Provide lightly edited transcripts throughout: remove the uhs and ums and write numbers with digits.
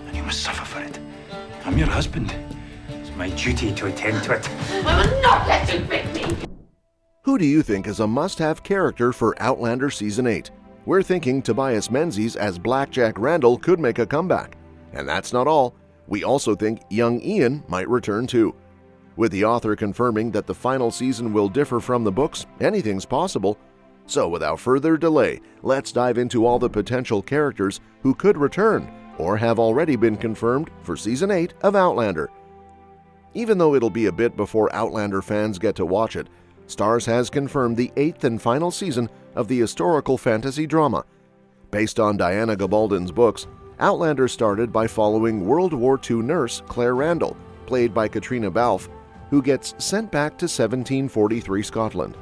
and you must suffer for it. I'm your husband. It's my duty to attend to it. I will not let you whip me! Who do you think is a must-have character for Outlander Season 8? We're thinking Tobias Menzies as Blackjack Randall could make a comeback. And that's not all. We also think young Ian might return too. With the author confirming that the final season will differ from the books, anything's possible. So without further delay, let's dive into all the potential characters who could return or have already been confirmed for Season 8 of Outlander. Even though it'll be a bit before Outlander fans get to watch it, Starz has confirmed the 8th and final season of the historical fantasy drama. Based on Diana Gabaldon's books, Outlander started by following World War II nurse Claire Randall, played by Caitriona Balfe, who gets sent back to 1743 Scotland.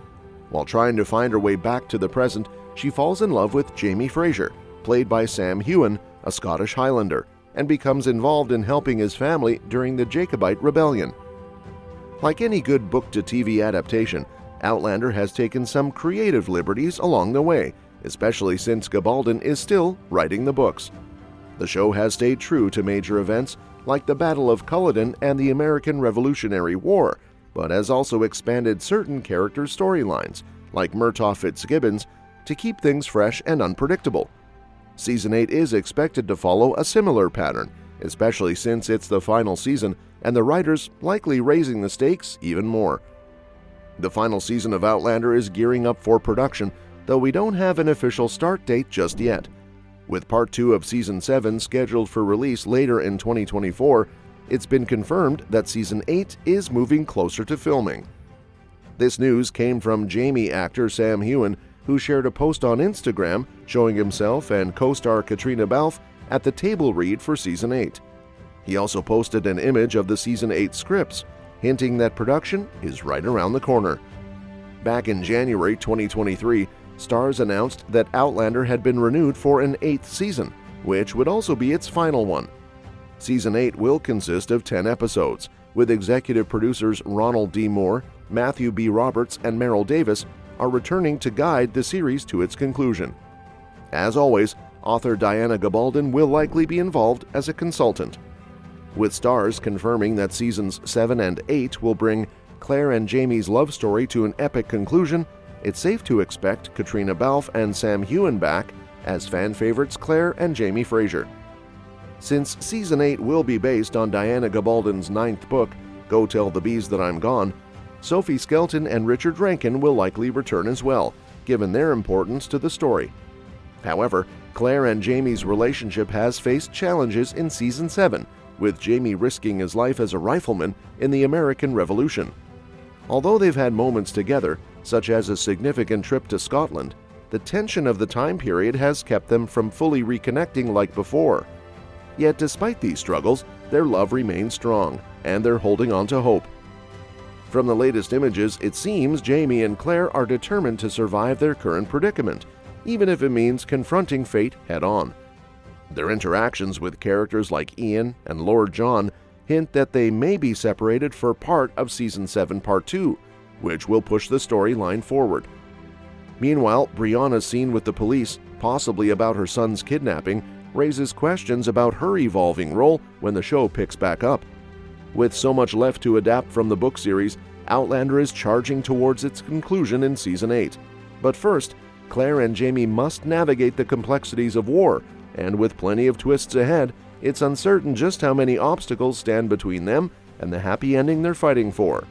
While trying to find her way back to the present, she falls in love with Jamie Fraser, played by Sam Heughan, a Scottish Highlander, and becomes involved in helping his family during the Jacobite Rebellion. Like any good book-to-TV adaptation, Outlander has taken some creative liberties along the way, especially since Gabaldon is still writing the books. The show has stayed true to major events like the Battle of Culloden and the American Revolutionary War, but has also expanded certain characters' storylines, like Murtaugh Fitzgibbons, to keep things fresh and unpredictable. Season 8 is expected to follow a similar pattern, especially since it's the final season and the writers likely raising the stakes even more. The final season of Outlander is gearing up for production, though we don't have an official start date just yet. With Part 2 of Season 7 scheduled for release later in 2024, it's been confirmed that Season 8 is moving closer to filming. This news came from Jamie actor Sam Heughan, who shared a post on Instagram showing himself and co-star Caitriona Balfe at the table read for Season 8. He also posted an image of the Season 8 scripts, hinting that production is right around the corner. Back in January 2023, Starz announced that Outlander had been renewed for an 8th season, which would also be its final one. Season 8 will consist of 10 episodes, with executive producers Ronald D. Moore, Matthew B. Roberts, and Meryl Davis are returning to guide the series to its conclusion. As always, author Diana Gabaldon will likely be involved as a consultant. With Starz confirming that Seasons 7 and 8 will bring Claire and Jamie's love story to an epic conclusion, it's safe to expect Caitriona Balfe and Sam Heughan back as fan favorites Claire and Jamie Fraser. Since Season 8 will be based on Diana Gabaldon's 9th book, Go Tell the Bees That I'm Gone, Sophie Skelton and Richard Rankin will likely return as well, given their importance to the story. However, Claire and Jamie's relationship has faced challenges in Season 7, with Jamie risking his life as a rifleman in the American Revolution. Although they've had moments together, such as a significant trip to Scotland, the tension of the time period has kept them from fully reconnecting like before. Yet despite these struggles, their love remains strong, and they're holding on to hope. From the latest images, it seems Jamie and Claire are determined to survive their current predicament, even if it means confronting fate head-on. Their interactions with characters like Ian and Lord John hint that they may be separated for part of Season 7 Part 2, which will push the storyline forward. Meanwhile, Brianna's scene with the police, possibly about her son's kidnapping, raises questions about her evolving role when the show picks back up. With so much left to adapt from the book series, Outlander is charging towards its conclusion in Season 8. But first, Claire and Jamie must navigate the complexities of war, and with plenty of twists ahead, it's uncertain just how many obstacles stand between them and the happy ending they're fighting for.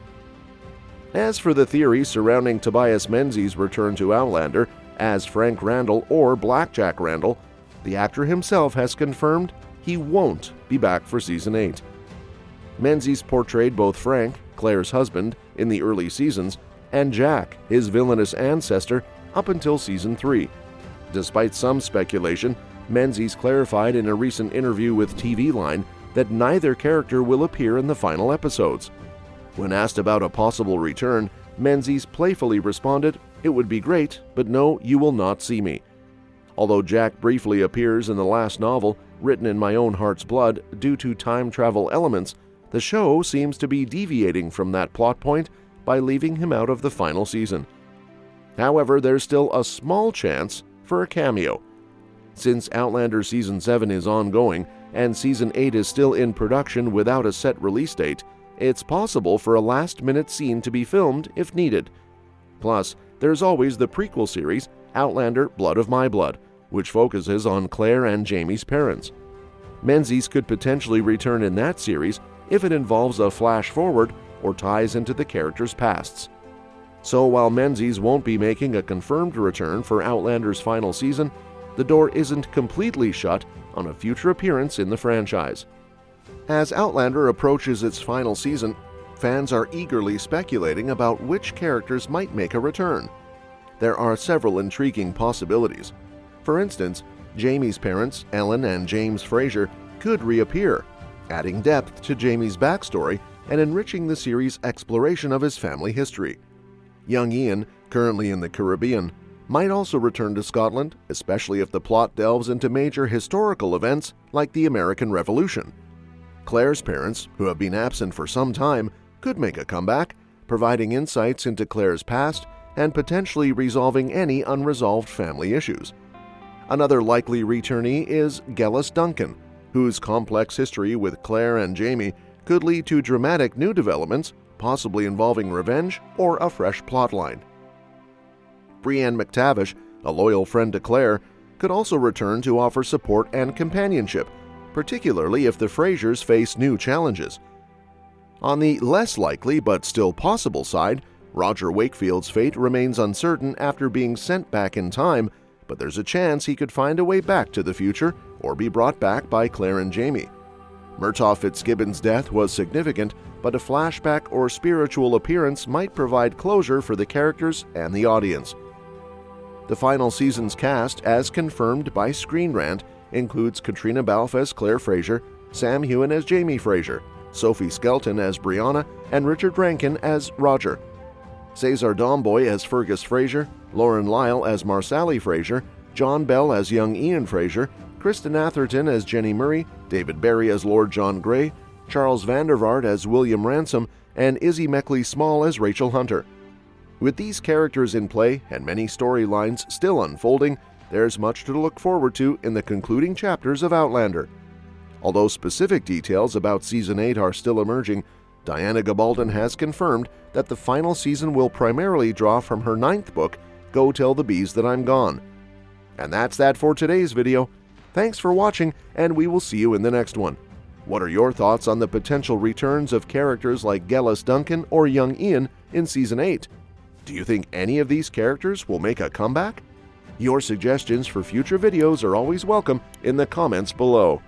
As for the theory surrounding Tobias Menzies' return to Outlander as Frank Randall or Blackjack Randall, the actor himself has confirmed he won't be back for Season 8. Menzies portrayed both Frank, Claire's husband, in the early seasons, and Jack, his villainous ancestor, up until Season 3. Despite some speculation, Menzies clarified in a recent interview with TV Line that neither character will appear in the final episodes. When asked about a possible return, Menzies playfully responded, "It would be great, but no, you will not see me." Although Jack briefly appears in the last novel, written in my own heart's blood, due to time travel elements, the show seems to be deviating from that plot point by leaving him out of the final season. However, there's still a small chance for a cameo. Since Outlander Season 7 is ongoing, and Season 8 is still in production without a set release date, it's possible for a last-minute scene to be filmed if needed. Plus, there's always the prequel series, Outlander: Blood of My Blood, which focuses on Claire and Jamie's parents. Menzies could potentially return in that series if it involves a flash-forward or ties into the characters' pasts. So while Menzies won't be making a confirmed return for Outlander's final season, the door isn't completely shut on a future appearance in the franchise. As Outlander approaches its final season, fans are eagerly speculating about which characters might make a return. There are several intriguing possibilities. For instance, Jamie's parents, Ellen and James Fraser, could reappear, adding depth to Jamie's backstory and enriching the series' exploration of his family history. Young Ian, currently in the Caribbean, might also return to Scotland, especially if the plot delves into major historical events like the American Revolution. Claire's parents, who have been absent for some time, could make a comeback, providing insights into Claire's past and potentially resolving any unresolved family issues. Another likely returnee is Gellis Duncan, whose complex history with Claire and Jamie could lead to dramatic new developments, possibly involving revenge or a fresh plotline. Brienne McTavish, a loyal friend to Claire, could also return to offer support and companionship, particularly if the Frasers face new challenges. On the less likely but still possible side, Roger Wakefield's fate remains uncertain after being sent back in time, but there's a chance he could find a way back to the future or be brought back by Claire and Jamie. Murtaugh Fitzgibbon's death was significant, but a flashback or spiritual appearance might provide closure for the characters and the audience. The final season's cast, as confirmed by Screen Rant, includes Caitriona Balfe as Claire Fraser, Sam Heughan as Jamie Fraser, Sophie Skelton as Brianna, and Richard Rankin as Roger. Cesar Domboy as Fergus Fraser, Lauren Lyle as Marsali Fraser, John Bell as young Ian Fraser, Kristen Atherton as Jenny Murray, David Barry as Lord John Grey, Charles Vandervaart as William Ransom, and Izzy Meckley Small as Rachel Hunter. With these characters in play and many storylines still unfolding, there's much to look forward to in the concluding chapters of Outlander. Although specific details about Season 8 are still emerging, Diana Gabaldon has confirmed that the final season will primarily draw from her 9th book, Go Tell the Bees That I'm Gone. And that's that for today's video. Thanks for watching, and we will see you in the next one. What are your thoughts on the potential returns of characters like Gellis Duncan or young Ian in Season 8? Do you think any of these characters will make a comeback? Your suggestions for future videos are always welcome in the comments below.